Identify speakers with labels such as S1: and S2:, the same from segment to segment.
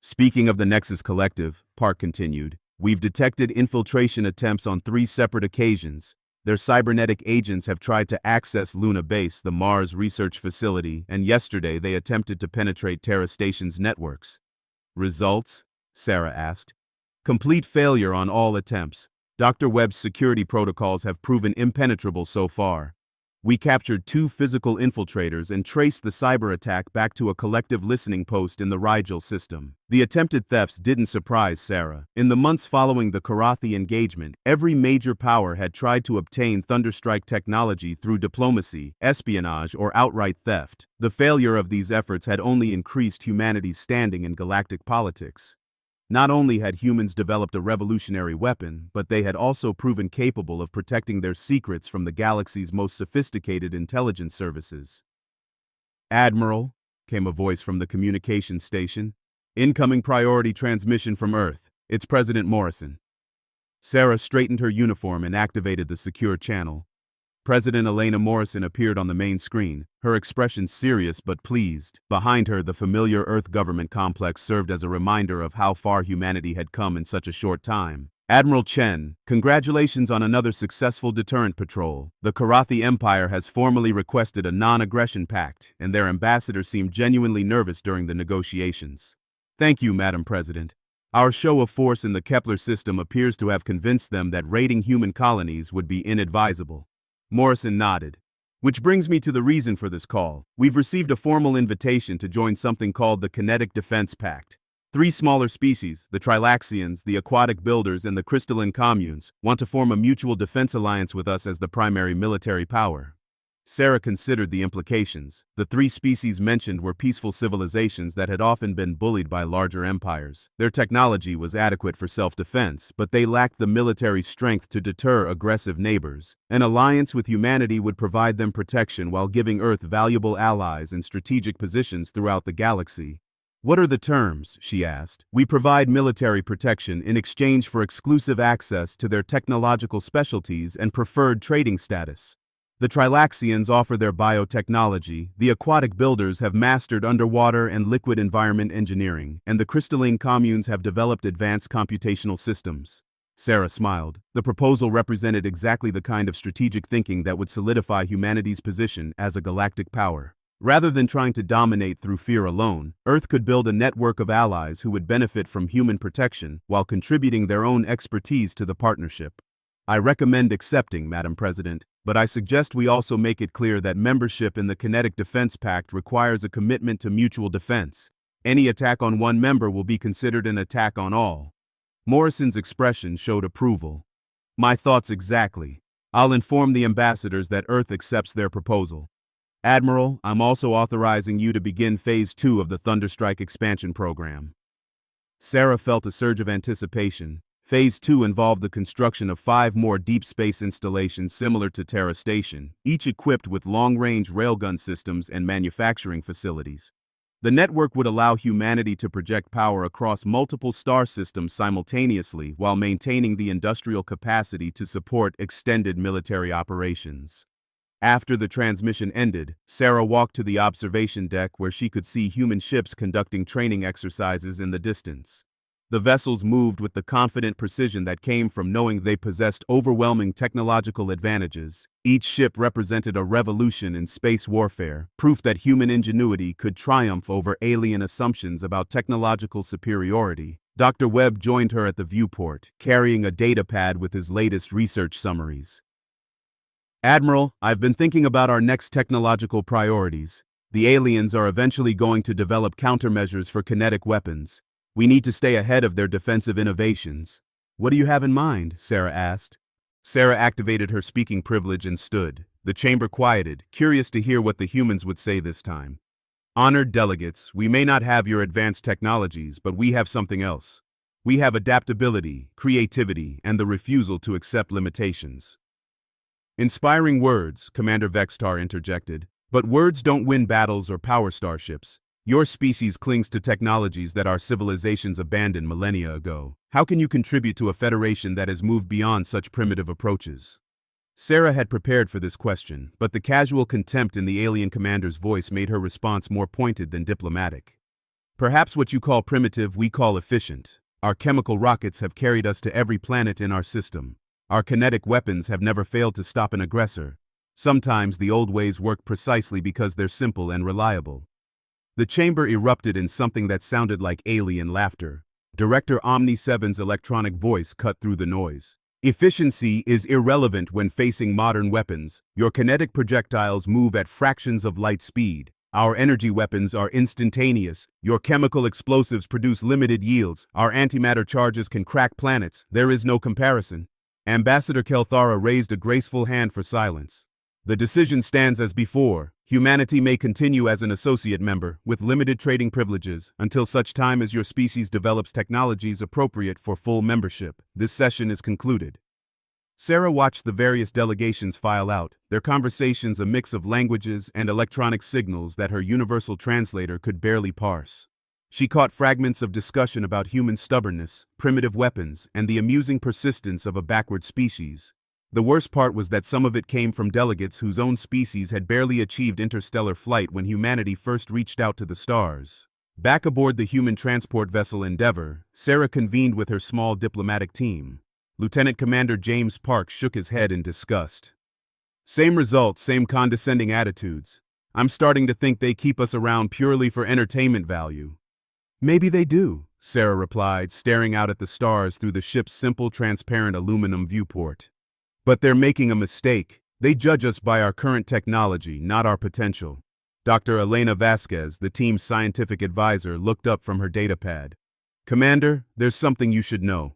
S1: Speaking of the Nexus Collective, Park continued, we've detected infiltration attempts on 3 separate occasions. Their cybernetic agents have tried to access Luna Base, the Mars research facility, and yesterday they attempted to penetrate Terra Station's networks. Results? Sarah asked. Complete failure on all attempts. Dr. Webb's security protocols have proven impenetrable so far. We captured 2 physical infiltrators and traced the cyber attack back to a collective listening post in the Rigel system. The attempted thefts didn't surprise Sarah. In the months following the Korathi engagement, every major power had tried to obtain Thunderstrike technology through diplomacy, espionage, or outright theft. The failure of these efforts had only increased humanity's standing in galactic politics. Not only had humans developed a revolutionary weapon, but they had also proven capable of protecting their secrets from the galaxy's most sophisticated intelligence services. Admiral, came a voice from the communications station. Incoming priority transmission from Earth. It's President Morrison. Sarah straightened her uniform and activated the secure channel. President Elena Morrison appeared on the main screen, her expression serious but pleased. Behind her, the familiar Earth government complex served as a reminder of how far humanity had come in such a short time. Admiral Chen, congratulations on another successful deterrent patrol. The Korathi Empire has formally requested a non-aggression pact, and their ambassador seemed genuinely nervous during the negotiations. Thank you, Madam President. Our show of force in the Kepler system appears to have convinced them that raiding human colonies would be inadvisable. Morrison nodded. Which brings me to the reason for this call. We've received a formal invitation to join something called the Kinetic Defense Pact. 3 smaller species, the Trilaxians, the Aquatic Builders, and the Crystalline Communes, want to form a mutual defense alliance with us as the primary military power. Sarah considered the implications. The 3 species mentioned were peaceful civilizations that had often been bullied by larger empires. Their technology was adequate for self-defense, but they lacked the military strength to deter aggressive neighbors. An alliance with humanity would provide them protection while giving Earth valuable allies and strategic positions throughout the galaxy. What are the terms? She asked. We provide military protection in exchange for exclusive access to their technological specialties and preferred trading status. The Trilaxians offer their biotechnology, the Aquatic Builders have mastered underwater and liquid environment engineering, and the Crystalline Communes have developed advanced computational systems. Sarah smiled. The proposal represented exactly the kind of strategic thinking that would solidify humanity's position as a galactic power. Rather than trying to dominate through fear alone, Earth could build a network of allies who would benefit from human protection while contributing their own expertise to the partnership. I recommend accepting, Madam President, but I suggest we also make it clear that membership in the Kinetic Defense Pact requires a commitment to mutual defense. Any attack on one member will be considered an attack on all. Morrison's expression showed approval. My thoughts exactly. I'll inform the ambassadors that Earth accepts their proposal. Admiral, I'm also authorizing you to begin Phase 2 of the Thunderstrike expansion program. Sarah felt a surge of anticipation. Phase 2 involved the construction of 5 more deep space installations similar to Terra Station, each equipped with long-range railgun systems and manufacturing facilities. The network would allow humanity to project power across multiple star systems simultaneously while maintaining the industrial capacity to support extended military operations. After the transmission ended, Sarah walked to the observation deck where she could see human ships conducting training exercises in the distance. The vessels moved with the confident precision that came from knowing they possessed overwhelming technological advantages. Each ship represented a revolution in space warfare, proof that human ingenuity could triumph over alien assumptions about technological superiority. Dr. Webb joined her at the viewport, carrying a datapad with his latest research summaries. Admiral, I've been thinking about our next technological priorities. The aliens are eventually going to develop countermeasures for kinetic weapons. We need to stay ahead of their defensive innovations. What do you have in mind? Sarah asked. Sarah activated her speaking privilege and stood. The chamber quieted, curious to hear what the humans would say this time. Honored delegates, we may not have your advanced technologies, but we have something else. We have adaptability, creativity, and the refusal to accept limitations. Inspiring words, Commander Vextar interjected. But words don't win battles or power starships. Your species clings to technologies that our civilizations abandoned millennia ago. How can you contribute to a federation that has moved beyond such primitive approaches? Sarah had prepared for this question, but the casual contempt in the alien commander's voice made her response more pointed than diplomatic. Perhaps what you call primitive, we call efficient. Our chemical rockets have carried us to every planet in our system. Our kinetic weapons have never failed to stop an aggressor. Sometimes the old ways work precisely because they're simple and reliable. The chamber erupted in something that sounded like alien laughter. Director Omni 7's electronic voice cut through the noise. Efficiency is irrelevant when facing modern weapons. Your kinetic projectiles move at fractions of light speed. Our energy weapons are instantaneous. Your chemical explosives produce limited yields. Our antimatter charges can crack planets. There is no comparison. Ambassador Kelthara raised a graceful hand for silence. The decision stands as before. Humanity may continue as an associate member, with limited trading privileges, until such time as your species develops technologies appropriate for full membership. This session is concluded. Sarah watched the various delegations file out, their conversations a mix of languages and electronic signals that her universal translator could barely parse. She caught fragments of discussion about human stubbornness, primitive weapons, and the amusing persistence of a backward species. The worst part was that some of it came from delegates whose own species had barely achieved interstellar flight when humanity first reached out to the stars. Back aboard the human transport vessel Endeavour, Sarah convened with her small diplomatic team. Lieutenant Commander James Park shook his head in disgust. Same results, same condescending attitudes. I'm starting to think they keep us around purely for entertainment value. Maybe they do, Sarah replied, staring out at the stars through the ship's simple transparent aluminum viewport. But they're making a mistake. They judge us by our current technology, not our potential. Dr. Elena Vasquez, the team's scientific advisor, looked up from her datapad. Commander, there's something you should know.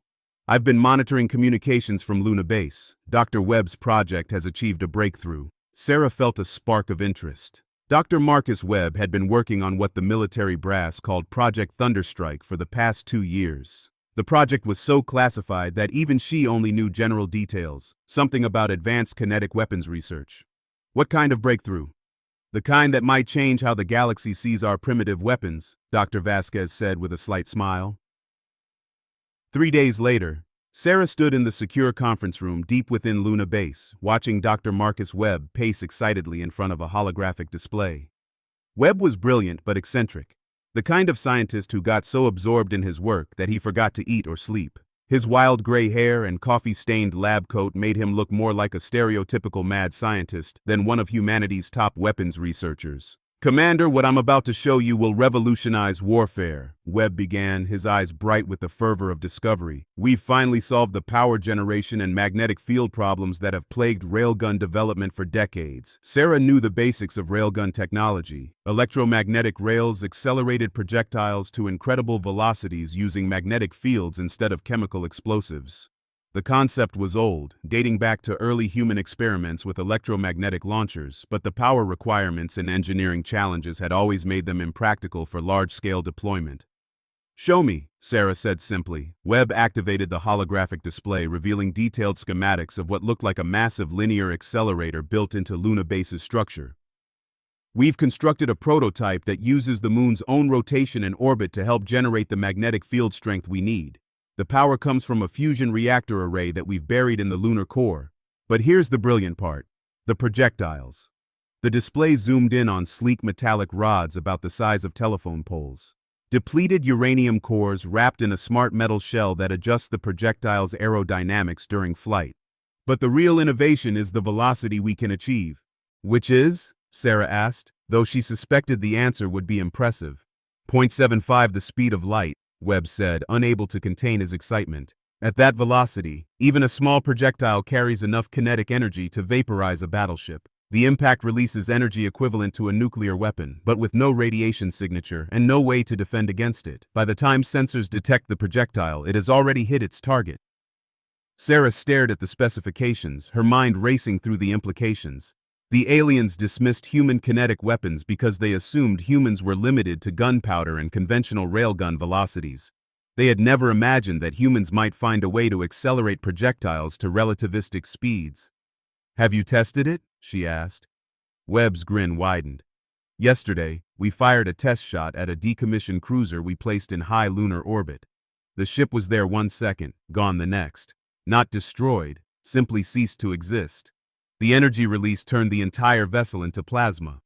S1: I've been monitoring communications from Luna Base. Dr. Webb's project has achieved a breakthrough. Sarah felt a spark of interest. Dr. Marcus Webb had been working on what the military brass called Project Thunderstrike for the past 2 years. The project was so classified that even she only knew general details, something about advanced kinetic weapons research. What kind of breakthrough? The kind that might change how the galaxy sees our primitive weapons, Dr. Vasquez said with a slight smile. 3 days later, Sarah stood in the secure conference room deep within Luna Base, watching Dr. Marcus Webb pace excitedly in front of a holographic display. Webb was brilliant but eccentric. The kind of scientist who got so absorbed in his work that he forgot to eat or sleep. His wild gray hair and coffee-stained lab coat made him look more like a stereotypical mad scientist than one of humanity's top weapons researchers. Commander, what I'm about to show you will revolutionize warfare, Webb began, his eyes bright with the fervor of discovery. We've finally solved the power generation and magnetic field problems that have plagued railgun development for decades. Sarah knew the basics of railgun technology. Electromagnetic rails accelerated projectiles to incredible velocities using magnetic fields instead of chemical explosives. The concept was old, dating back to early human experiments with electromagnetic launchers, but the power requirements and engineering challenges had always made them impractical for large-scale deployment. Show me, Sarah said simply. Webb activated the holographic display, revealing detailed schematics of what looked like a massive linear accelerator built into Luna Base's structure. We've constructed a prototype that uses the moon's own rotation and orbit to help generate the magnetic field strength we need. The power comes from a fusion reactor array that we've buried in the lunar core. But here's the brilliant part. The projectiles. The display zoomed in on sleek metallic rods about the size of telephone poles. Depleted uranium cores wrapped in a smart metal shell that adjusts the projectile's aerodynamics during flight. But the real innovation is the velocity we can achieve. Which is? Sarah asked, though she suspected the answer would be impressive. 0.75 the speed of light, Webb said, unable to contain his excitement. At that velocity, even a small projectile carries enough kinetic energy to vaporize a battleship. The impact releases energy equivalent to a nuclear weapon, but with no radiation signature and no way to defend against it. By the time sensors detect the projectile, it has already hit its target. Sarah stared at the specifications, her mind racing through the implications. The aliens dismissed human kinetic weapons because they assumed humans were limited to gunpowder and conventional railgun velocities. They had never imagined that humans might find a way to accelerate projectiles to relativistic speeds. Have you tested it? She asked. Webb's grin widened. Yesterday, we fired a test shot at a decommissioned cruiser we placed in high lunar orbit. The ship was there 1 second, gone the next. Not destroyed, simply ceased to exist. The energy release turned the entire vessel into plasma.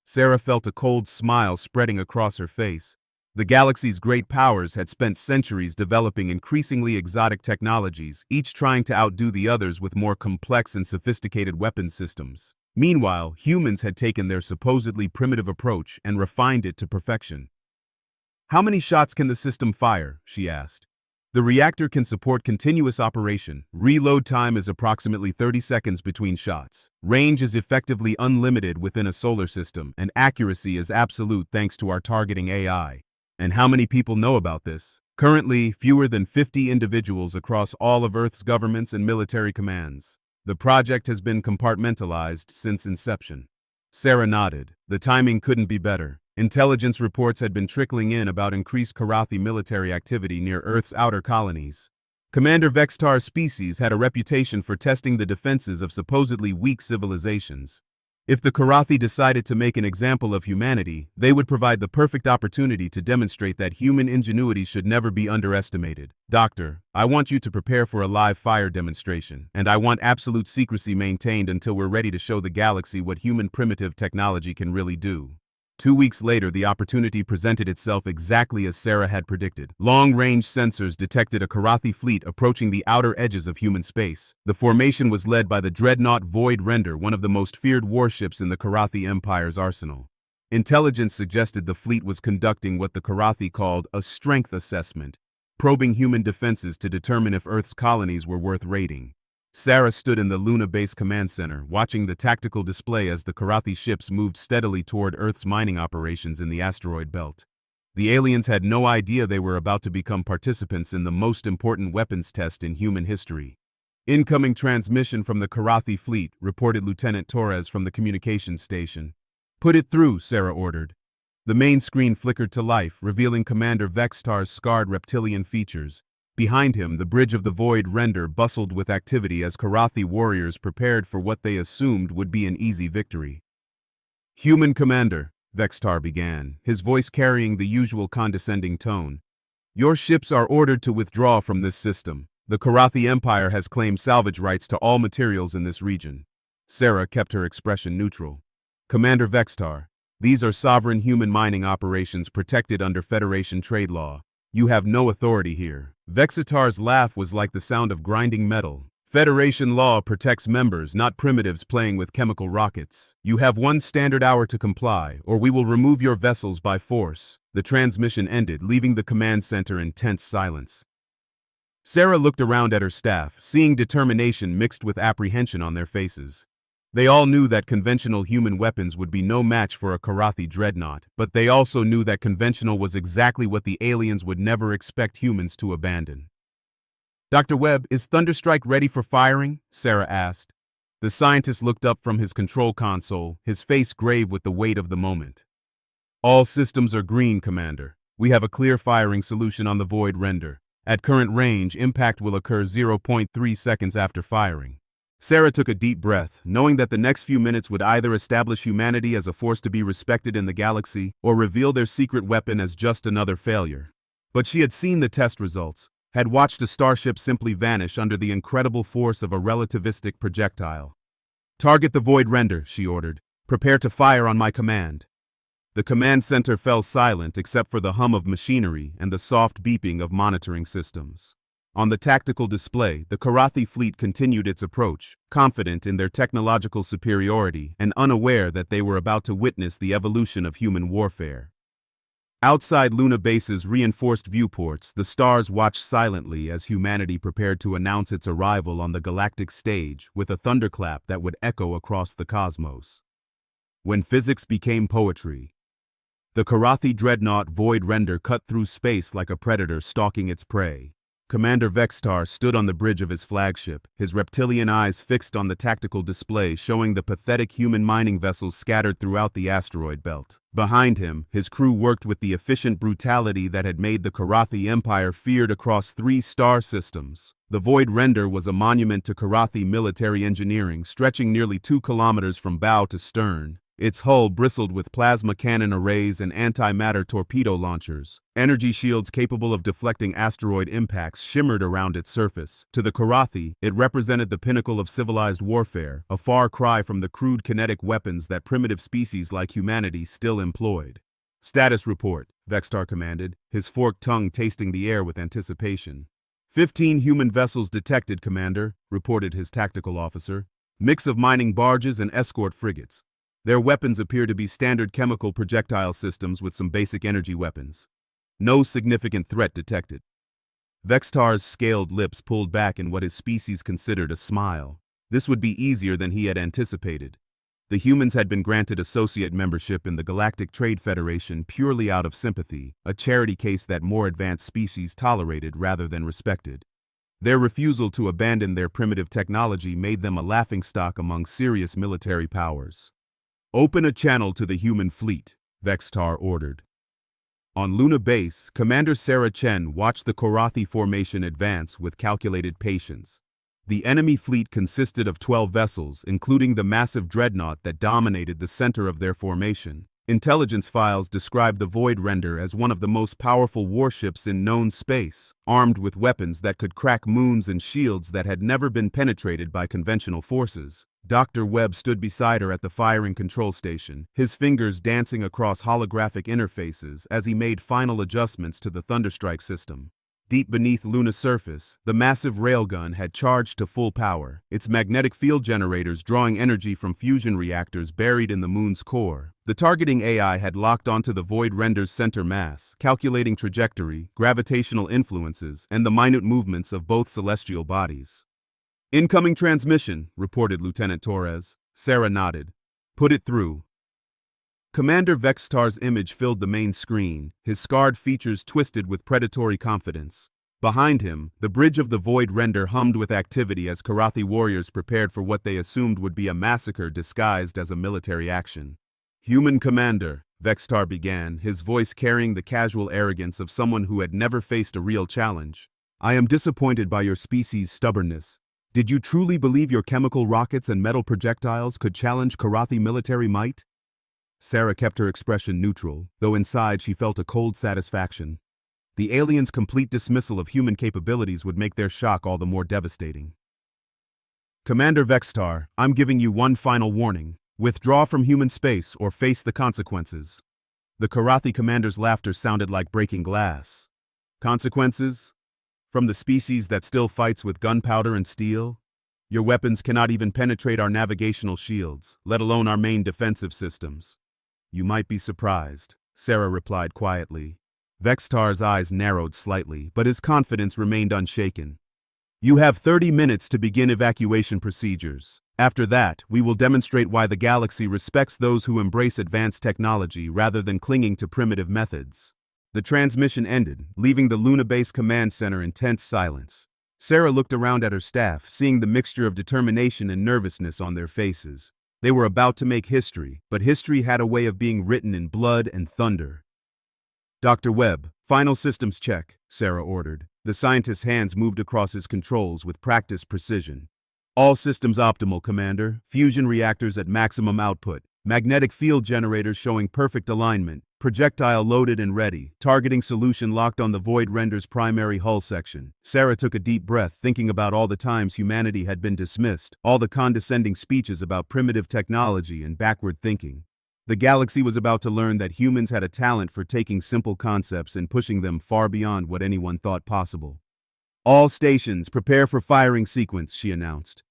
S1: Sarah felt a cold smile spreading across her face. The galaxy's great powers had spent centuries developing increasingly exotic technologies, each trying to outdo the others with more complex and sophisticated weapons systems. Meanwhile, humans had taken their supposedly primitive approach and refined it to perfection. "How many shots can the system fire?" she asked. "The reactor can support continuous operation. Reload time is approximately 30 seconds between shots. Range is effectively unlimited within a solar system, and accuracy is absolute thanks to our targeting AI. And how many people know about this? Currently, fewer than 50 individuals across all of Earth's governments and military commands. The project has been compartmentalized since inception." Sarah nodded. The timing couldn't be better. Intelligence reports had been trickling in about increased Korathi military activity near Earth's outer colonies. Commander Vextar's species had a reputation for testing the defenses of supposedly weak civilizations. If the Korathi decided to make an example of humanity, they would provide the perfect opportunity to demonstrate that human ingenuity should never be underestimated. "Doctor, I want you to prepare for a live fire demonstration, and I want absolute secrecy maintained until we're ready to show the galaxy what human primitive technology can really do." 2 weeks later, the opportunity presented itself exactly as Sarah had predicted. Long-range sensors detected a Korathi fleet approaching the outer edges of human space. The formation was led by the dreadnought Void Render, one of the most feared warships in the Korathi Empire's arsenal. Intelligence suggested the fleet was conducting what the Korathi called a strength assessment, probing human defenses to determine if Earth's colonies were worth raiding. Sarah stood in the Luna Base Command Center, watching the tactical display as the Korathi ships moved steadily toward Earth's mining operations in the asteroid belt. The aliens had no idea they were about to become participants in the most important weapons test in human history. "Incoming transmission from the Korathi fleet," reported Lieutenant Torres from the communications station. "Put it through," Sarah ordered. The main screen flickered to life, revealing Commander Vextar's scarred reptilian features. Behind him, the bridge of the Void Render bustled with activity as Korathi warriors prepared for what they assumed would be an easy victory. "Human Commander," Vextar began, his voice carrying the usual condescending tone. "Your ships are ordered to withdraw from this system. The Korathi Empire has claimed salvage rights to all materials in this region." Sarah kept her expression neutral. "Commander Vextar, these are sovereign human mining operations protected under Federation trade law. You have no authority here." Vexitar's laugh was like the sound of grinding metal. "Federation law protects members, not primitives playing with chemical rockets. You have 1 standard hour to comply, or we will remove your vessels by force." The transmission ended, leaving the command center in tense silence. Sarah looked around at her staff, seeing determination mixed with apprehension on their faces. They all knew that conventional human weapons would be no match for a Korathi dreadnought, but they also knew that conventional was exactly what the aliens would never expect humans to abandon. "Dr. Webb, is Thunderstrike ready for firing?" Sarah asked. The scientist looked up from his control console, his face grave with the weight of the moment. "All systems are green, Commander. We have a clear firing solution on the Void Render. At current range, impact will occur 0.3 seconds after firing." Sarah took a deep breath, knowing that the next few minutes would either establish humanity as a force to be respected in the galaxy or reveal their secret weapon as just another failure. But she had seen the test results, had watched a starship simply vanish under the incredible force of a relativistic projectile. "Target the Void Render," she ordered. "Prepare to fire on my command." The command center fell silent except for the hum of machinery and the soft beeping of monitoring systems. On the tactical display, the Korathi fleet continued its approach, confident in their technological superiority and unaware that they were about to witness the evolution of human warfare. Outside Luna Base's reinforced viewports, the stars watched silently as humanity prepared to announce its arrival on the galactic stage with a thunderclap that would echo across the cosmos. When physics became poetry, the Korathi dreadnought Void Render cut through space like a predator stalking its prey. Commander Vextar stood on the bridge of his flagship, his reptilian eyes fixed on the tactical display showing the pathetic human mining vessels scattered throughout the asteroid belt. Behind him, his crew worked with the efficient brutality that had made the Korathi Empire feared across 3 star systems. The Void Render was a monument to Korathi military engineering, stretching nearly 2 kilometers from bow to stern. Its hull bristled with plasma cannon arrays and antimatter torpedo launchers. Energy shields capable of deflecting asteroid impacts shimmered around its surface. To the Korathi, it represented the pinnacle of civilized warfare, a far cry from the crude kinetic weapons that primitive species like humanity still employed. Status report, Vextar commanded, his forked tongue tasting the air with anticipation. 15 human vessels detected, Commander, reported his tactical officer. Mix of mining barges and escort frigates. Their weapons appear to be standard chemical projectile systems with some basic energy weapons. No significant threat detected. Vextar's scaled lips pulled back in what his species considered a smile. This would be easier than he had anticipated. The humans had been granted associate membership in the Galactic Trade Federation purely out of sympathy, a charity case that more advanced species tolerated rather than respected. Their refusal to abandon their primitive technology made them a laughingstock among serious military powers. Open a channel to the human fleet, Vextar ordered. On Luna Base, Commander Sarah Chen watched the Korathi formation advance with calculated patience. The enemy fleet consisted of 12 vessels, including the massive dreadnought that dominated the center of their formation. Intelligence files described the Void Render as one of the most powerful warships in known space, armed with weapons that could crack moons and shields that had never been penetrated by conventional forces. Dr. Webb stood beside her at the firing control station, his fingers dancing across holographic interfaces as he made final adjustments to the Thunderstrike system. Deep beneath Luna's surface, the massive railgun had charged to full power, its magnetic field generators drawing energy from fusion reactors buried in the moon's core. The targeting AI had locked onto the Void Render's center mass, calculating trajectory, gravitational influences, and the minute movements of both celestial bodies. Incoming transmission, reported Lieutenant Torres. Sarah nodded. Put it through. Commander Vextar's image filled the main screen, his scarred features twisted with predatory confidence. Behind him, the bridge of the Void Render hummed with activity as Korathi warriors prepared for what they assumed would be a massacre disguised as a military action. Human Commander, Vextar began, his voice carrying the casual arrogance of someone who had never faced a real challenge. I am disappointed by your species' stubbornness. Did you truly believe your chemical rockets and metal projectiles could challenge Korathi military might? Sarah kept her expression neutral, though inside she felt a cold satisfaction. The aliens' complete dismissal of human capabilities would make their shock all the more devastating. Commander Vextar, I'm giving you one final warning. Withdraw from human space or face the consequences. The Korathi commander's laughter sounded like breaking glass. Consequences? From the species that still fights with gunpowder and steel? Your weapons cannot even penetrate our navigational shields, let alone our main defensive systems. You might be surprised, Sarah replied quietly. Vextar's eyes narrowed slightly, but his confidence remained unshaken. You have 30 minutes to begin evacuation procedures. After that, we will demonstrate why the galaxy respects those who embrace advanced technology rather than clinging to primitive methods. The transmission ended, leaving the Luna Base Command Center in tense silence. Sarah looked around at her staff, seeing the mixture of determination and nervousness on their faces. They were about to make history, but history had a way of being written in blood and thunder. Dr. Webb, final systems check, Sarah ordered. The scientist's hands moved across his controls with practiced precision. All systems optimal, Commander. Fusion reactors at maximum output. Magnetic field generators showing perfect alignment. Projectile loaded and ready. Targeting solution locked on the Void Render's primary hull section. Sarah took a deep breath, thinking about all the times humanity had been dismissed, all the condescending speeches about primitive technology and backward thinking. The galaxy was about to learn that humans had a talent for taking simple concepts and pushing them far beyond what anyone thought possible. All stations, prepare for firing sequence, she announced.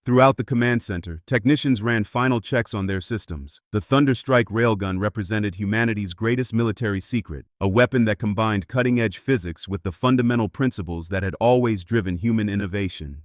S1: Throughout the command center, technicians ran final checks on their systems. The Thunderstrike railgun represented humanity's greatest military secret, a weapon that combined cutting-edge physics with the fundamental principles that had always driven human innovation.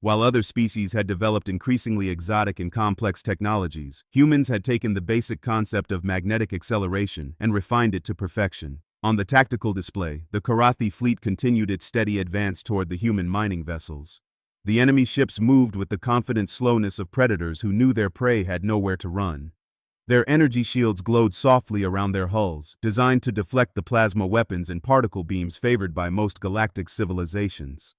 S1: While other species had developed increasingly exotic and complex technologies, humans had taken the basic concept of magnetic acceleration and refined it to perfection. On the tactical display, the Korathi fleet continued its steady advance toward the human mining vessels. The enemy ships moved with the confident slowness of predators who knew their prey had nowhere to run. Their energy shields glowed softly around their hulls, designed to deflect the plasma weapons and particle beams favored by most galactic civilizations.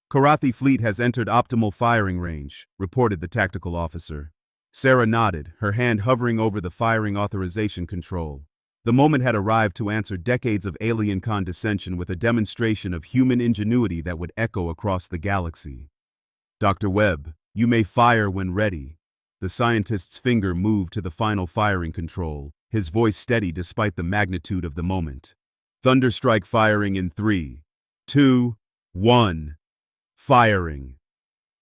S1: Korathi fleet has entered optimal firing range, reported the tactical officer. Sarah nodded, her hand hovering over the firing authorization control. The moment had arrived to answer decades of alien condescension with a demonstration of human ingenuity that would echo across the galaxy. Dr. Webb, you may fire when ready. The scientist's finger moved to the final firing control, his voice steady despite the magnitude of the moment. Thunderstrike firing in 3, 2, 1. Firing.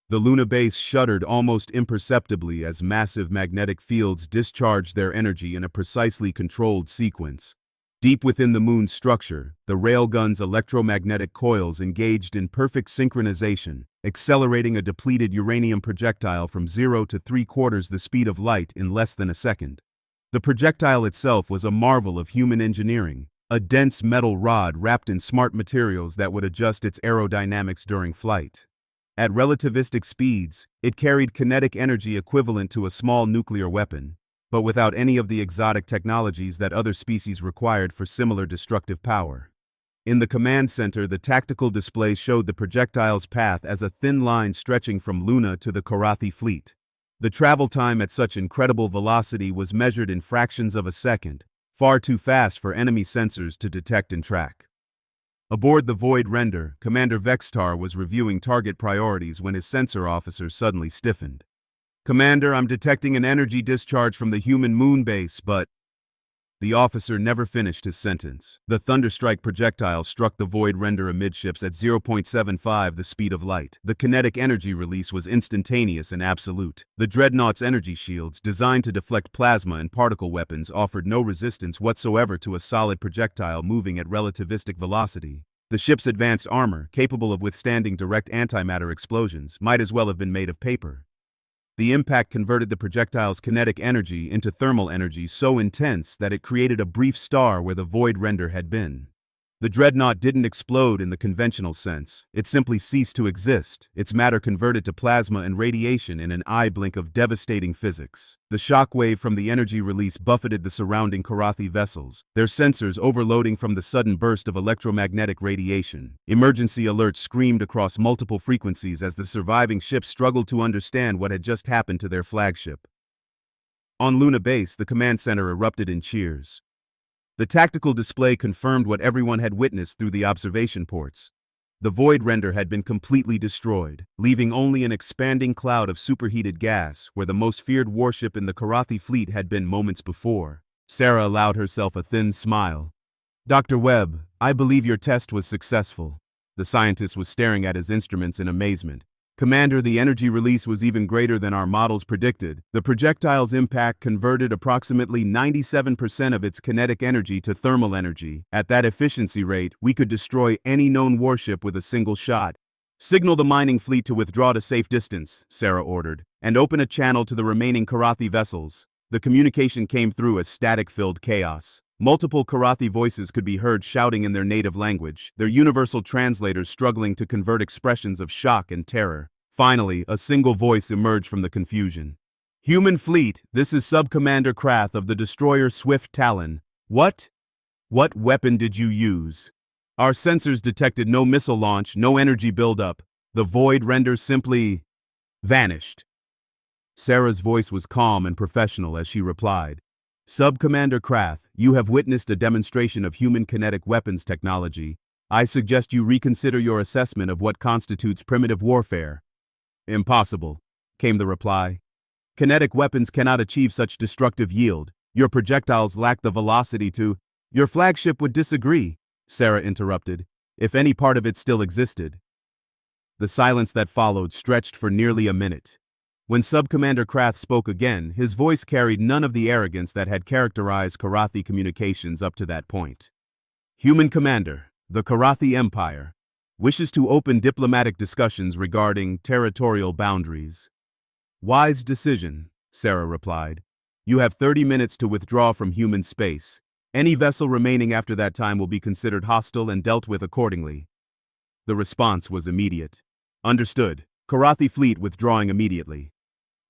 S1: The Luna base shuddered almost imperceptibly as massive magnetic fields discharged their energy in a precisely controlled sequence. Deep within the moon's structure, the Railgun's electromagnetic coils engaged in perfect synchronization, accelerating a depleted uranium projectile from 0 to 3/4 the speed of light in less than a second. The projectile itself was a marvel of human engineering, a dense metal rod wrapped in smart materials that would adjust its aerodynamics during flight. At relativistic speeds, it carried kinetic energy equivalent to a small nuclear weapon, but without any of the exotic technologies that other species required for similar destructive power. In the command center, the tactical display showed the projectile's path as a thin line stretching from Luna to the Korathi fleet. The travel time at such incredible velocity was measured in fractions of a second, far too fast for enemy sensors to detect and track. Aboard the Void Render, Commander Vextar was reviewing target priorities when his sensor officer suddenly stiffened. "Commander, I'm detecting an energy discharge from the human moon base, but..." The officer never finished his sentence. The Thunderstrike projectile struck the Void Render amidships at 0.75 the speed of light. The kinetic energy release was instantaneous and absolute. The Dreadnought's energy shields, designed to deflect plasma and particle weapons, offered no resistance whatsoever to a solid projectile moving at relativistic velocity. The ship's advanced armor, capable of withstanding direct antimatter explosions, might as well have been made of paper. The impact converted the projectile's kinetic energy into thermal energy so intense that it created a brief star where the Void Render had been. The Dreadnought didn't explode in the conventional sense. It simply ceased to exist, its matter converted to plasma and radiation in an eye blink of devastating physics. The shockwave from the energy release buffeted the surrounding Korathi vessels, their sensors overloading from the sudden burst of electromagnetic radiation. Emergency alerts screamed across multiple frequencies as the surviving ships struggled to understand what had just happened to their flagship. On Luna Base, the command center erupted in cheers. The tactical display confirmed what everyone had witnessed through the observation ports. The Void Render had been completely destroyed, leaving only an expanding cloud of superheated gas where the most feared warship in the Korathi fleet had been moments before. Sarah allowed herself a thin smile. "Dr. Webb, I believe your test was successful." The scientist was staring at his instruments in amazement. "Commander, the energy release was even greater than our models predicted. The projectile's impact converted approximately 97% of its kinetic energy to thermal energy. At that efficiency rate, we could destroy any known warship with a single shot." "Signal the mining fleet to withdraw to safe distance," Sarah ordered, "and open a channel to the remaining Korathi vessels." The communication came through as static-filled chaos. Multiple Korathi voices could be heard shouting in their native language, their universal translators struggling to convert expressions of shock and terror. Finally, a single voice emerged from the confusion. "Human fleet, this is Sub-Commander Krath of the destroyer Swift Talon. What weapon did you use? Our sensors detected no missile launch, no energy buildup. The Void Render simply vanished." Sarah's voice was calm and professional as she replied. "Sub-Commander Krath, you have witnessed a demonstration of human kinetic weapons technology. I suggest you reconsider your assessment of what constitutes primitive warfare." "Impossible," came the reply. "Kinetic weapons cannot achieve such destructive yield. Your projectiles lack the velocity to—" "Your flagship would disagree," Sarah interrupted, "if any part of it still existed." The silence that followed stretched for nearly a minute. When Sub-Commander Krath spoke again, his voice carried none of the arrogance that had characterized Korathi communications up to that point. "Human Commander, the Korathi Empire wishes to open diplomatic discussions regarding territorial boundaries." "Wise decision," Sarah replied. "You have 30 minutes to withdraw from human space. Any vessel remaining after that time will be considered hostile and dealt with accordingly." The response was immediate. "Understood. Korathi fleet withdrawing immediately."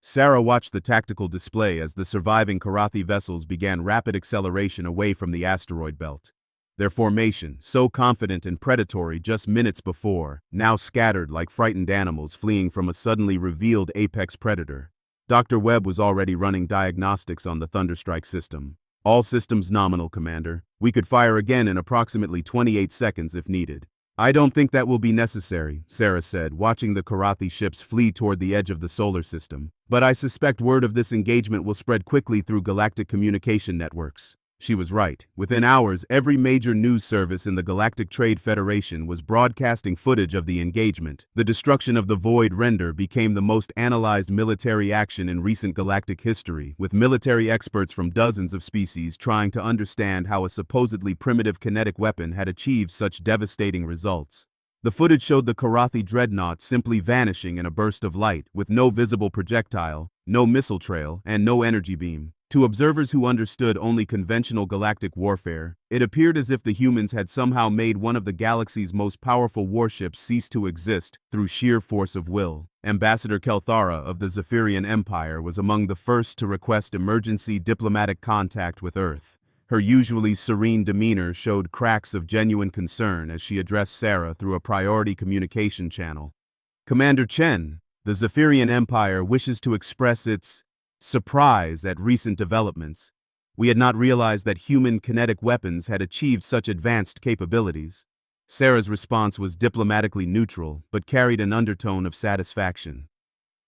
S1: Sarah watched the tactical display as the surviving Korathi vessels began rapid acceleration away from the asteroid belt. Their formation, so confident and predatory just minutes before, now scattered like frightened animals fleeing from a suddenly revealed apex predator. Dr. Webb was already running diagnostics on the Thunderstrike system. "All systems nominal, Commander. We could fire again in approximately 28 seconds if needed." I don't think that will be necessary, Sarah said, watching the Korathi ships flee toward the edge of the solar system. But I suspect word of this engagement will spread quickly through galactic communication networks. She was right. Within hours, every major news service in the Galactic Trade Federation was broadcasting footage of the engagement. The destruction of the Void Render became the most analyzed military action in recent galactic history, with military experts from dozens of species trying to understand how a supposedly primitive kinetic weapon had achieved such devastating results. The footage showed the Korathi dreadnought simply vanishing in a burst of light, with no visible projectile, no missile trail, and no energy beam. To observers who understood only conventional galactic warfare, it appeared as if the humans had somehow made one of the galaxy's most powerful warships cease to exist through sheer force of will. Ambassador Kelthara of the Zephyrian Empire was among the first to request emergency diplomatic contact with Earth. Her usually serene demeanor showed cracks of genuine concern as she addressed Sarah through a priority communication channel. Commander Chen, the Zephyrian Empire wishes to express its surprise at recent developments. We had not realized that human kinetic weapons had achieved such advanced capabilities. Sarah's response was diplomatically neutral, but carried an undertone of satisfaction.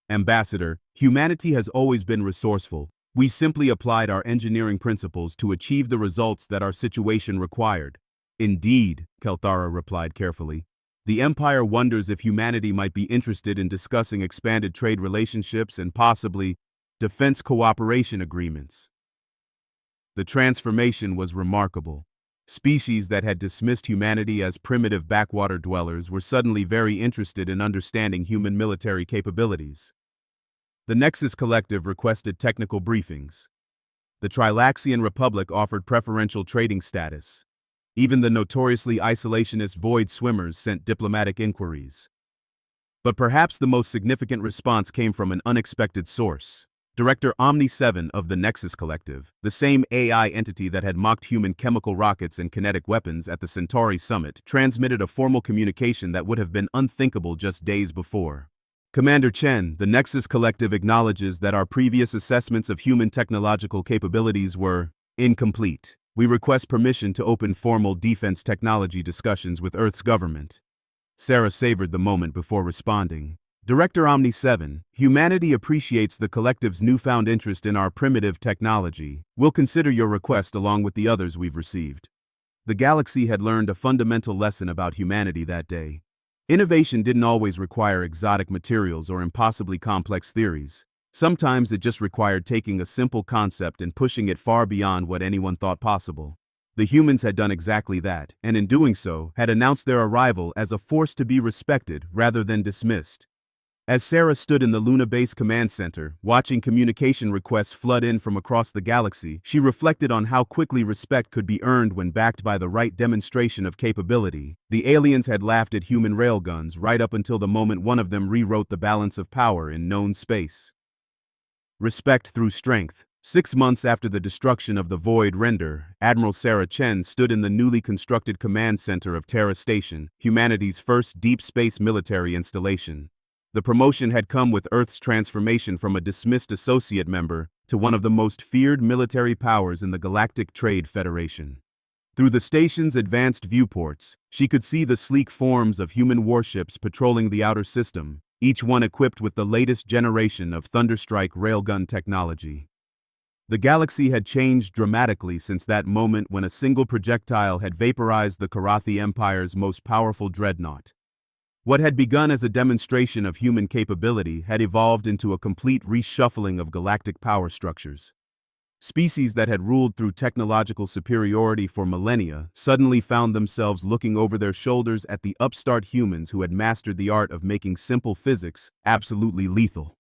S1: Ambassador, humanity has always been resourceful. We simply applied our engineering principles to achieve the results that our situation required. Indeed, Kelthara replied carefully. The Empire wonders if humanity might be interested in discussing expanded trade relationships and possibly defense cooperation agreements. The transformation was remarkable. Species that had dismissed humanity as primitive backwater dwellers were suddenly very interested in understanding human military capabilities. The Nexus Collective requested technical briefings. The Trilaxian Republic offered preferential trading status. Even the notoriously isolationist Void Swimmers sent diplomatic inquiries. But perhaps the most significant response came from an unexpected source. Director Omni-7 of the Nexus Collective, the same AI entity that had mocked human chemical rockets and kinetic weapons at the Centauri summit, transmitted a formal communication that would have been unthinkable just days before. Commander Chen, the Nexus Collective acknowledges that our previous assessments of human technological capabilities were incomplete. We request permission to open formal defense technology discussions with Earth's government. Sarah savored the moment before responding. Director Omni-7, humanity appreciates the Collective's newfound interest in our primitive technology. We'll consider your request along with the others we've received. The galaxy had learned a fundamental lesson about humanity that day. Innovation didn't always require exotic materials or impossibly complex theories. Sometimes it just required taking a simple concept and pushing it far beyond what anyone thought possible. The humans had done exactly that, and in doing so, had announced their arrival as a force to be respected rather than dismissed. As Sarah stood in the Luna Base Command Center, watching communication requests flood in from across the galaxy, she reflected on how quickly respect could be earned when backed by the right demonstration of capability. The aliens had laughed at human railguns right up until the moment one of them rewrote the balance of power in known space. Respect through strength. 6 months after the destruction of the Void Render, Admiral Sarah Chen stood in the newly constructed command center of Terra Station, humanity's first deep space military installation. The promotion had come with Earth's transformation from a dismissed associate member to one of the most feared military powers in the Galactic Trade Federation. Through the station's advanced viewports, she could see the sleek forms of human warships patrolling the outer system, each one equipped with the latest generation of Thunderstrike railgun technology. The galaxy had changed dramatically since that moment when a single projectile had vaporized the Korathi Empire's most powerful dreadnought. What had begun as a demonstration of human capability had evolved into a complete reshuffling of galactic power structures. Species that had ruled through technological superiority for millennia suddenly found themselves looking over their shoulders at the upstart humans who had mastered the art of making simple physics absolutely lethal.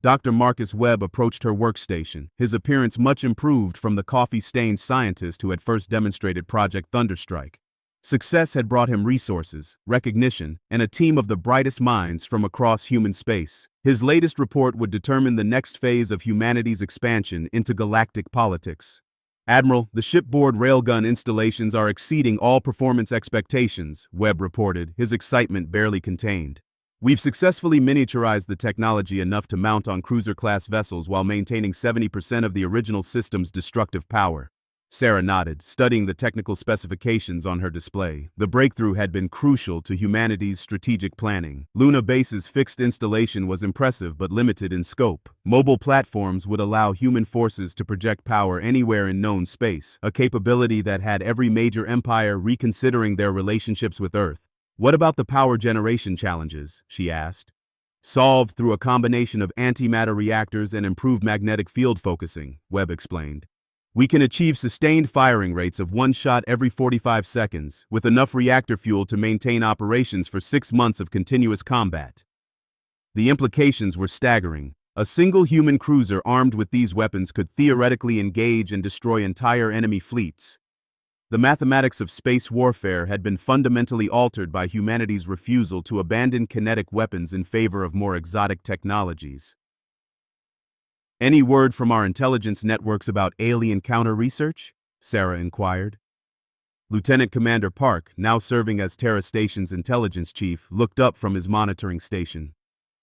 S1: Dr. Marcus Webb approached her workstation, his appearance much improved from the coffee-stained scientist who had first demonstrated Project Thunderstrike. Success had brought him resources, recognition, and a team of the brightest minds from across human space. His latest report would determine the next phase of humanity's expansion into galactic politics. Admiral, the shipboard railgun installations are exceeding all performance expectations, Webb reported, his excitement barely contained. We've successfully miniaturized the technology enough to mount on cruiser-class vessels while maintaining 70% of the original system's destructive power. Sarah nodded, studying the technical specifications on her display. The breakthrough had been crucial to humanity's strategic planning. Luna Base's fixed installation was impressive but limited in scope. Mobile platforms would allow human forces to project power anywhere in known space, a capability that had every major empire reconsidering their relationships with Earth. What about the power generation challenges? She asked. Solved through a combination of antimatter reactors and improved magnetic field focusing, Webb explained. We can achieve sustained firing rates of one shot every 45 seconds, with enough reactor fuel to maintain operations for 6 months of continuous combat. The implications were staggering. A single human cruiser armed with these weapons could theoretically engage and destroy entire enemy fleets. The mathematics of space warfare had been fundamentally altered by humanity's refusal to abandon kinetic weapons in favor of more exotic technologies. Any word from our intelligence networks about alien counter-research? Sarah inquired. Lieutenant Commander Park, now serving as Terra Station's intelligence chief, looked up from his monitoring station.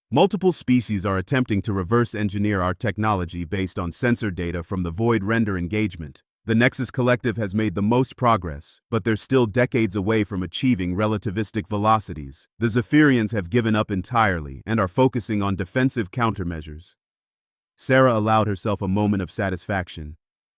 S1: Multiple species are attempting to reverse engineer our technology based on sensor data from the Void Render engagement. The Nexus Collective has made the most progress, but they're still decades away from achieving relativistic velocities. The Zephyrians have given up entirely and are focusing on defensive countermeasures. Sarah allowed herself a moment of satisfaction.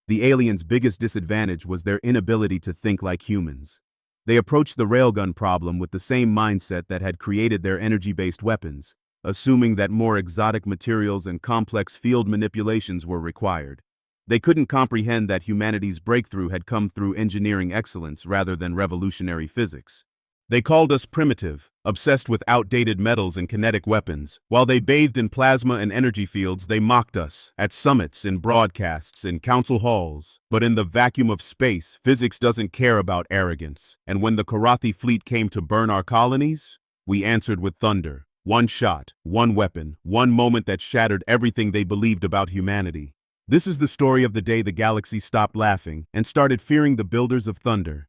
S1: The aliens' biggest disadvantage was their inability to think like humans. They approached the Railgun problem with the same mindset that had created their energy-based weapons, assuming that more exotic materials and complex field manipulations were required. They couldn't comprehend that humanity's breakthrough had come through engineering excellence rather than revolutionary physics. They called us primitive, obsessed with outdated metals and kinetic weapons. While they bathed in plasma and energy fields, they mocked us, at summits, in broadcasts, in council halls. But in the vacuum of space, physics doesn't care about arrogance. And when the Korathi fleet came to burn our colonies, we answered with thunder. One shot, one weapon, one moment that shattered everything they believed about humanity. This is the story of the day the galaxy stopped laughing and started fearing the builders of thunder.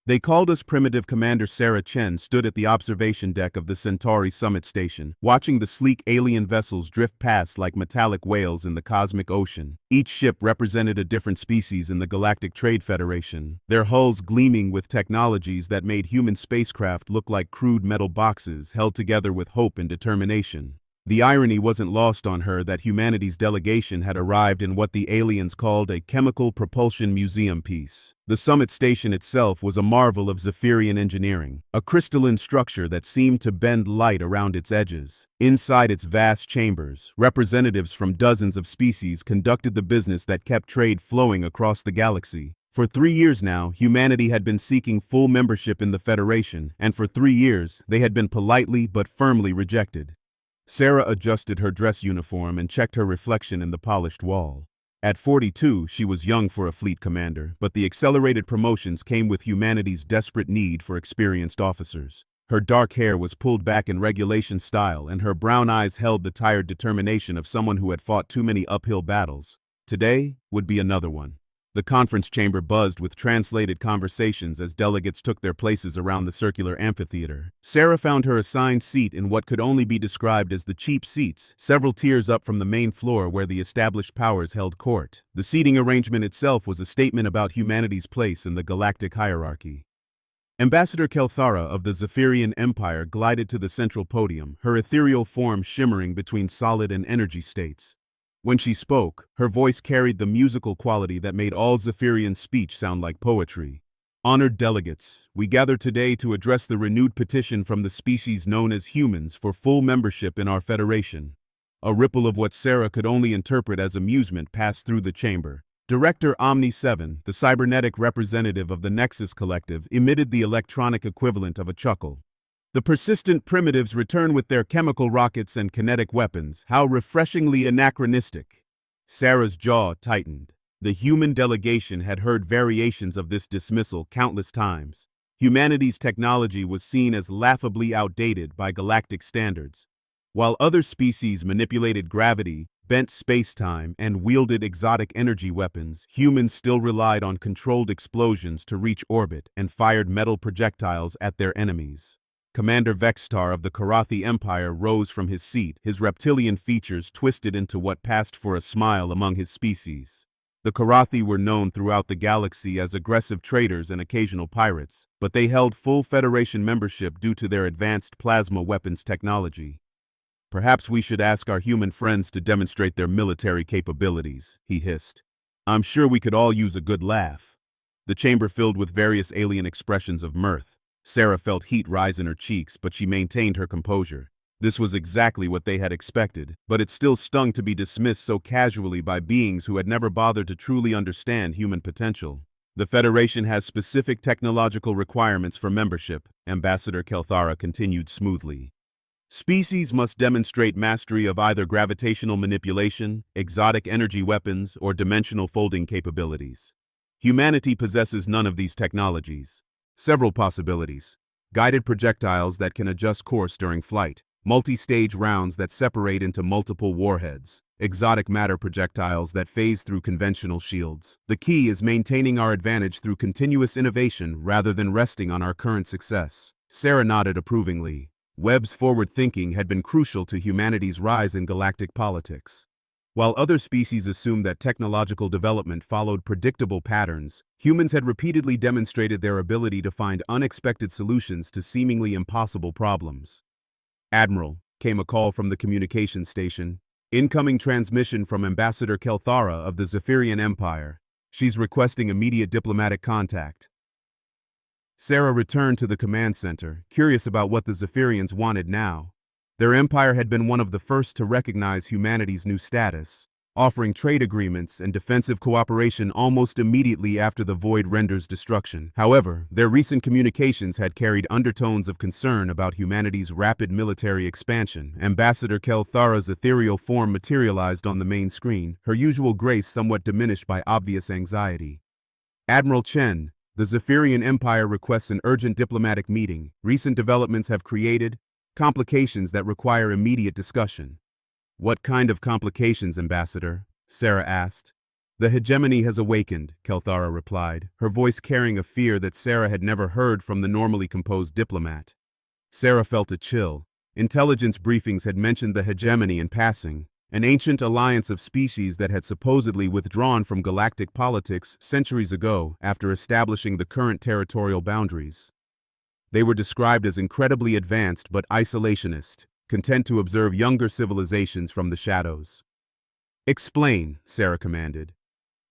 S1: They called us primitive. Commander Sarah Chen stood at the observation deck of the Centauri summit station, watching the sleek alien vessels drift past like metallic whales in the cosmic ocean. Each ship represented a different species in the Galactic Trade Federation, their hulls gleaming with technologies that made human spacecraft look like crude metal boxes held together with hope and determination. The irony wasn't lost on her that humanity's delegation had arrived in what the aliens called a chemical propulsion museum piece. The summit station itself was a marvel of Zephyrian engineering, a crystalline structure that seemed to bend light around its edges. Inside its vast chambers, representatives from dozens of species conducted the business that kept trade flowing across the galaxy. For 3 years now, humanity had been seeking full membership in the Federation, and for 3 years, they had been politely but firmly rejected. Sarah adjusted her dress uniform and checked her reflection in the polished wall. At 42, she was young for a fleet commander, but the accelerated promotions came with humanity's desperate need for experienced officers. Her dark hair was pulled back in regulation style, and her brown eyes held the tired determination of someone who had fought too many uphill battles. Today would be another one. The conference chamber buzzed with translated conversations as delegates took their places around the circular amphitheater. Sarah found her assigned seat in what could only be described as the cheap seats, several tiers up from the main floor where the established powers held court. The seating arrangement itself was a statement about humanity's place in the galactic hierarchy. Ambassador Kelthara of the Zephyrian Empire glided to the central podium, her ethereal form shimmering between solid and energy states. When she spoke, her voice carried the musical quality that made all Zephyrian speech sound like poetry. Honored delegates, we gather today to address the renewed petition from the species known as humans for full membership in our Federation. A ripple of what Sarah could only interpret as amusement passed through the chamber. Director Omni-7, the cybernetic representative of the Nexus Collective, emitted the electronic equivalent of a chuckle. The persistent primitives return with their chemical rockets and kinetic weapons. How refreshingly anachronistic. Sarah's jaw tightened. The human delegation had heard variations of this dismissal countless times. Humanity's technology was seen as laughably outdated by galactic standards. While other species manipulated gravity, bent space-time, and wielded exotic energy weapons, humans still relied on controlled explosions to reach orbit and fired metal projectiles at their enemies. Commander Vextar of the Korathi Empire rose from his seat, his reptilian features twisted into what passed for a smile among his species. The Korathi were known throughout the galaxy as aggressive traders and occasional pirates, but they held full Federation membership due to their advanced plasma weapons technology. "Perhaps we should ask our human friends to demonstrate their military capabilities," he hissed. "I'm sure we could all use a good laugh." The chamber filled with various alien expressions of mirth. Sarah felt heat rise in her cheeks, but she maintained her composure. This was exactly what they had expected, but it still stung to be dismissed so casually by beings who had never bothered to truly understand human potential. "The Federation has specific technological requirements for membership," Ambassador Kelthara continued smoothly. "Species must demonstrate mastery of either gravitational manipulation, exotic energy weapons, or dimensional folding capabilities. Humanity possesses none of these technologies. Several possibilities: guided projectiles that can adjust course during flight, multi-stage rounds that separate into multiple warheads, exotic matter projectiles that phase through conventional shields. The key is maintaining our advantage through continuous innovation rather than resting on our current success." Sarah nodded approvingly. Webb's forward thinking had been crucial to humanity's rise in galactic politics. While other species assumed that technological development followed predictable patterns, humans had repeatedly demonstrated their ability to find unexpected solutions to seemingly impossible problems. "Admiral," came a call from the communications station. "Incoming transmission from Ambassador Kelthara of the Zephyrian Empire. She's requesting immediate diplomatic contact." Sarah returned to the command center, curious about what the Zephyrians wanted now. Their empire had been one of the first to recognize humanity's new status, offering trade agreements and defensive cooperation almost immediately after the Void Render's destruction. However, their recent communications had carried undertones of concern about humanity's rapid military expansion. Ambassador Kelthara's ethereal form materialized on the main screen, her usual grace somewhat diminished by obvious anxiety. "Admiral Chen, the Zephyrian Empire requests an urgent diplomatic meeting. Recent developments have created complications that require immediate discussion." "What kind of complications, Ambassador?" Sarah asked. "The hegemony has awakened," Kelthara replied, her voice carrying a fear that Sarah had never heard from the normally composed diplomat. Sarah felt a chill. Intelligence briefings had mentioned the hegemony in passing, an ancient alliance of species that had supposedly withdrawn from galactic politics centuries ago after establishing the current territorial boundaries. They were described as incredibly advanced but isolationist, content to observe younger civilizations from the shadows. "Explain," Sarah commanded.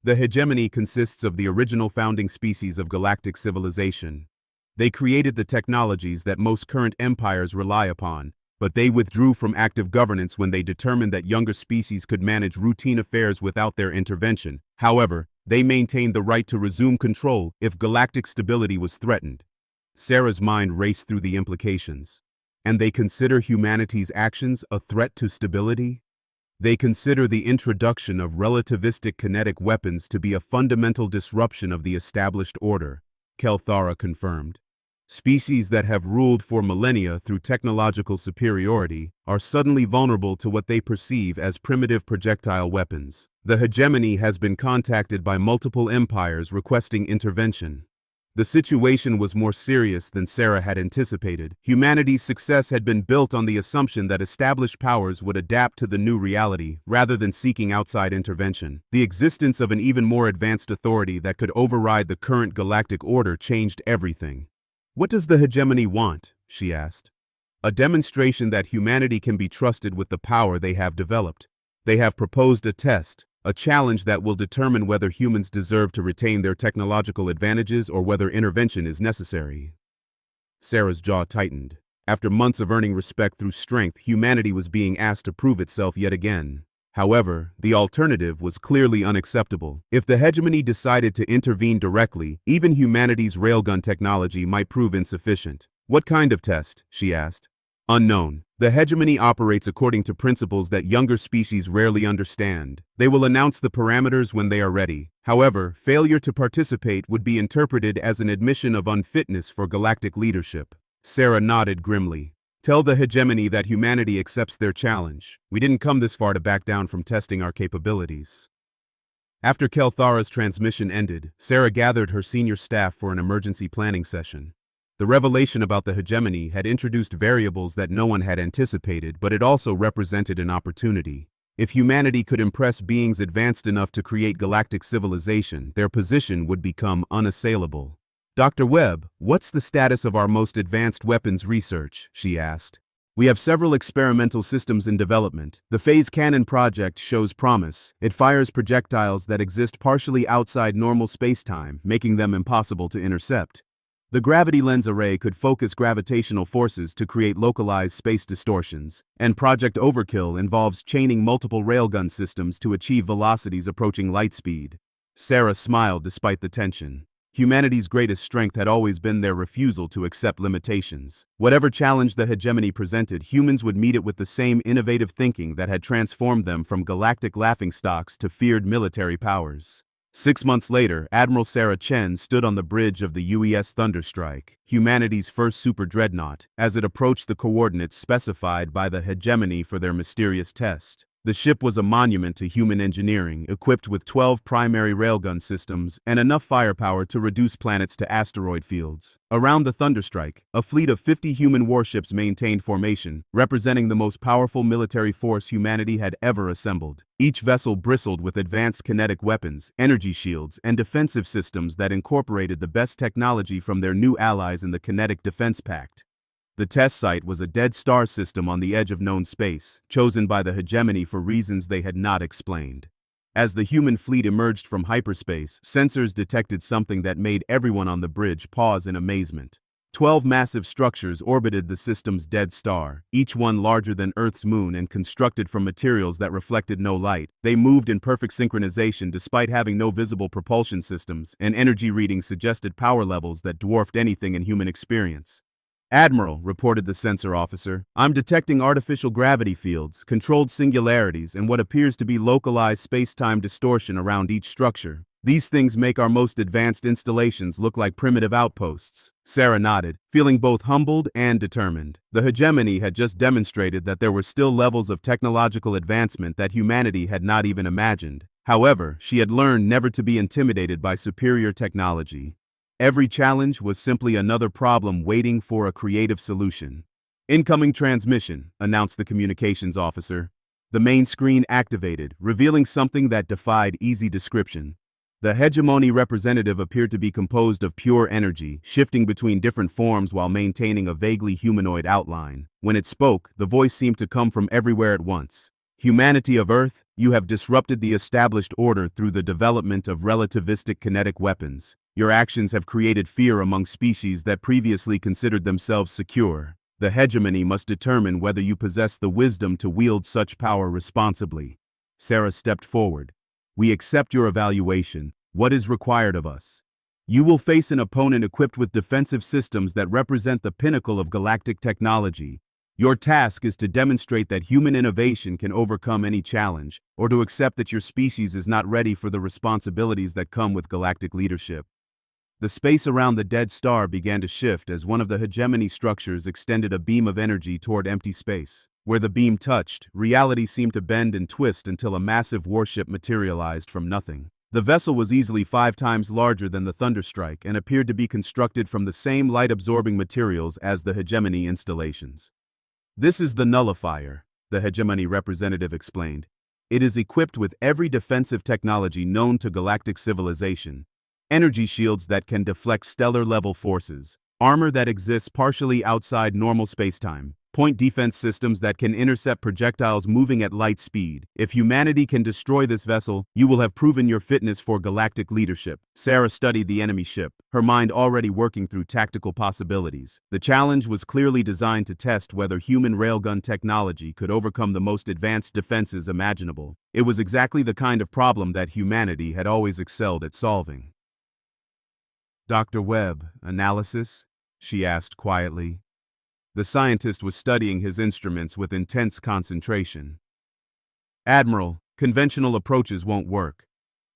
S1: "The hegemony consists of the original founding species of galactic civilization. They created the technologies that most current empires rely upon, but they withdrew from active governance when they determined that younger species could manage routine affairs without their intervention. However, they maintained the right to resume control if galactic stability was threatened." Sarah's mind raced through the implications. "And they consider humanity's actions a threat to stability?" "They consider the introduction of relativistic kinetic weapons to be a fundamental disruption of the established order," Kelthara confirmed. "Species that have ruled for millennia through technological superiority are suddenly vulnerable to what they perceive as primitive projectile weapons. The hegemony has been contacted by multiple empires requesting intervention." The situation was more serious than Sarah had anticipated. Humanity's success had been built on the assumption that established powers would adapt to the new reality rather than seeking outside intervention. The existence of an even more advanced authority that could override the current galactic order changed everything. "What does the hegemony want?" she asked. "A demonstration that humanity can be trusted with the power they have developed. They have proposed a test, a challenge that will determine whether humans deserve to retain their technological advantages or whether intervention is necessary." Sarah's jaw tightened. After months of earning respect through strength, humanity was being asked to prove itself yet again. However, the alternative was clearly unacceptable. If the hegemony decided to intervene directly, even humanity's railgun technology might prove insufficient. "What kind of test?" she asked. "Unknown. The hegemony operates according to principles that younger species rarely understand. They will announce the parameters when they are ready. However, failure to participate would be interpreted as an admission of unfitness for galactic leadership." Sarah nodded grimly. "Tell the hegemony that humanity accepts their challenge. We didn't come this far to back down from testing our capabilities." After Kelthara's transmission ended, Sarah gathered her senior staff for an emergency planning session. The revelation about the hegemony had introduced variables that no one had anticipated, but it also represented an opportunity. If humanity could impress beings advanced enough to create galactic civilization, their position would become unassailable. Dr. Webb, what's the status of our most advanced weapons research? She asked. We have several experimental systems in development. The phase cannon project shows promise. It fires projectiles that exist partially outside normal spacetime, making them impossible to intercept. The gravity lens array could focus gravitational forces to create localized space distortions, and Project Overkill involves chaining multiple railgun systems to achieve velocities approaching light speed. Sarah smiled despite the tension. Humanity's greatest strength had always been their refusal to accept limitations. Whatever challenge the hegemony presented, humans would meet it with the same innovative thinking that had transformed them from galactic laughingstocks to feared military powers. 6 months later, Admiral Sarah Chen stood on the bridge of the UES Thunderstrike, humanity's first super dreadnought, as it approached the coordinates specified by the hegemony for their mysterious test. The ship was a monument to human engineering, equipped with 12 primary railgun systems and enough firepower to reduce planets to asteroid fields. Around the Thunderstrike, a fleet of 50 human warships maintained formation, representing the most powerful military force humanity had ever assembled. Each vessel bristled with advanced kinetic weapons, energy shields, and defensive systems that incorporated the best technology from their new allies in the Kinetic Defense Pact. The test site was a dead star system on the edge of known space, chosen by the hegemony for reasons they had not explained. As the human fleet emerged from hyperspace, sensors detected something that made everyone on the bridge pause in amazement. 12 massive structures orbited the system's dead star, each one larger than Earth's moon and constructed from materials that reflected no light. They moved in perfect synchronization despite having no visible propulsion systems, and energy readings suggested power levels that dwarfed anything in human experience. Admiral, reported the sensor officer, I'm detecting artificial gravity fields, controlled singularities, and what appears to be localized space-time distortion around each structure. These things make our most advanced installations look like primitive outposts. Sarah nodded, feeling both humbled and determined. The hegemony had just demonstrated that there were still levels of technological advancement that humanity had not even imagined. However, she had learned never to be intimidated by superior technology. Every challenge was simply another problem waiting for a creative solution. Incoming transmission, announced the communications officer. The main screen activated, revealing something that defied easy description. The hegemony representative appeared to be composed of pure energy, shifting between different forms while maintaining a vaguely humanoid outline. When it spoke, the voice seemed to come from everywhere at once. Humanity of Earth, you have disrupted the established order through the development of relativistic kinetic weapons. Your actions have created fear among species that previously considered themselves secure. The hegemony must determine whether you possess the wisdom to wield such power responsibly. Sarah stepped forward. We accept your evaluation. What is required of us? You will face an opponent equipped with defensive systems that represent the pinnacle of galactic technology. Your task is to demonstrate that human innovation can overcome any challenge, or to accept that your species is not ready for the responsibilities that come with galactic leadership. The space around the dead star began to shift as one of the hegemony structures extended a beam of energy toward empty space. Where the beam touched, reality seemed to bend and twist until a massive warship materialized from nothing. The vessel was easily 5 times larger than the Thunderstrike and appeared to be constructed from the same light-absorbing materials as the hegemony installations. This is the nullifier, the hegemony representative explained. It is equipped with every defensive technology known to galactic civilization. Energy shields that can deflect stellar-level forces, armor that exists partially outside normal spacetime, point defense systems that can intercept projectiles moving at light speed. If humanity can destroy this vessel, you will have proven your fitness for galactic leadership. Sarah studied the enemy ship, her mind already working through tactical possibilities. The challenge was clearly designed to test whether human railgun technology could overcome the most advanced defenses imaginable. It was exactly the kind of problem that humanity had always excelled at solving. Dr. Webb, analysis? She asked quietly. The scientist was studying his instruments with intense concentration. Admiral, conventional approaches won't work.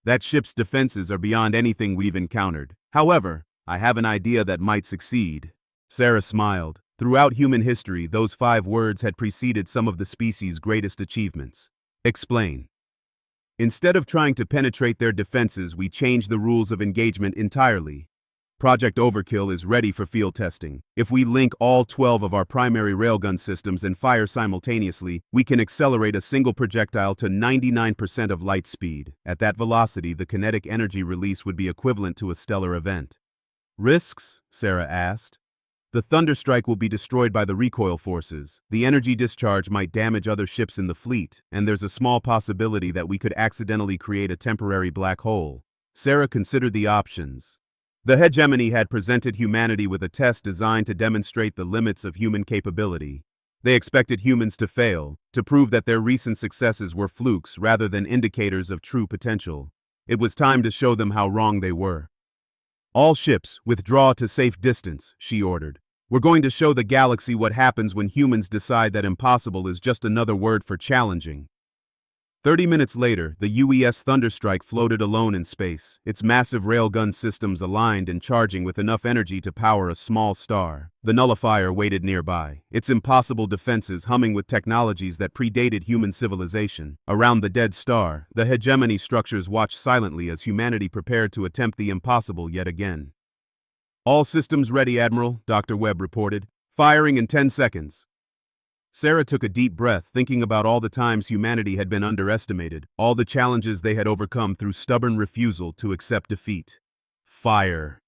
S1: That ship's defenses are beyond anything we've encountered. However, I have an idea that might succeed. Sarah smiled. Throughout human history, those 5 words had preceded some of the species' greatest achievements. Explain. Instead of trying to penetrate their defenses, we changed the rules of engagement entirely. Project Overkill is ready for field testing. If we link all 12 of our primary railgun systems and fire simultaneously, we can accelerate a single projectile to 99% of light speed. At that velocity, the kinetic energy release would be equivalent to a stellar event. Risks? Sarah asked. The Thunderstrike will be destroyed by the recoil forces. The energy discharge might damage other ships in the fleet, and there's a small possibility that we could accidentally create a temporary black hole. Sarah considered the options. The hegemony had presented humanity with a test designed to demonstrate the limits of human capability. They expected humans to fail, to prove that their recent successes were flukes rather than indicators of true potential. It was time to show them how wrong they were. All ships, withdraw to safe distance, she ordered. We're going to show the galaxy what happens when humans decide that impossible is just another word for challenging. 30 minutes later, the UES Thunderstrike floated alone in space, its massive railgun systems aligned and charging with enough energy to power a small star. The nullifier waited nearby, its impossible defenses humming with technologies that predated human civilization. Around the dead star, the hegemony structures watched silently as humanity prepared to attempt the impossible yet again. All systems ready, Admiral, Dr. Webb reported. Firing in 10 seconds. Sarah took a deep breath, thinking about all the times humanity had been underestimated, all the challenges they had overcome through stubborn refusal to accept defeat. Fire.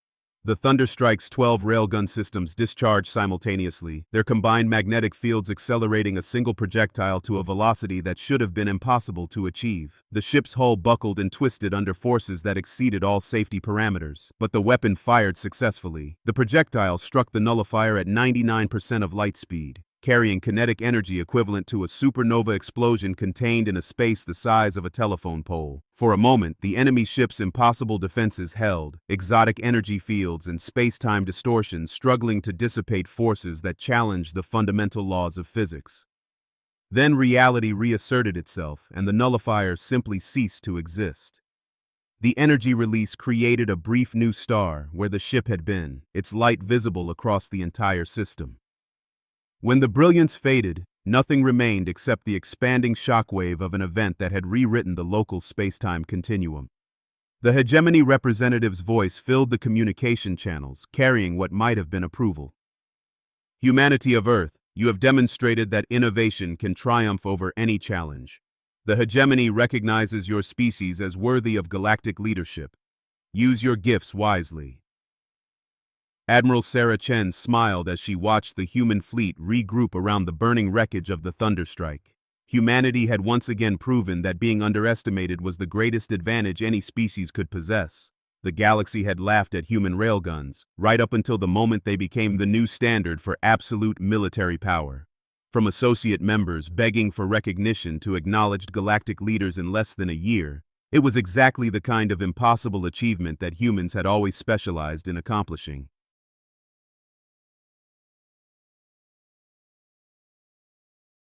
S1: The Thunderstrike's 12 railgun systems discharged simultaneously, their combined magnetic fields accelerating a single projectile to a velocity that should have been impossible to achieve. The ship's hull buckled and twisted under forces that exceeded all safety parameters, but the weapon fired successfully. The projectile struck the nullifier at 99% of light speed, carrying kinetic energy equivalent to a supernova explosion contained in a space the size of a telephone pole. For a moment, the enemy ship's impossible defenses held, exotic energy fields and space-time distortion struggling to dissipate forces that challenged the fundamental laws of physics. Then reality reasserted itself, and the nullifier simply ceased to exist. The energy release created a brief new star where the ship had been, its light visible across the entire system. When the brilliance faded, nothing remained except the expanding shockwave of an event that had rewritten the local space-time continuum. The hegemony representative's voice filled the communication channels, carrying what might have been approval. Humanity of Earth, you have demonstrated that innovation can triumph over any challenge. The hegemony recognizes your species as worthy of galactic leadership. Use your gifts wisely. Admiral Sarah Chen smiled as she watched the human fleet regroup around the burning wreckage of the Thunderstrike. Humanity had once again proven that being underestimated was the greatest advantage any species could possess. The galaxy had laughed at human railguns, right up until the moment they became the new standard for absolute military power. From associate members begging for recognition to acknowledged galactic leaders in less than a year, it was exactly the kind of impossible achievement that humans had always specialized in accomplishing.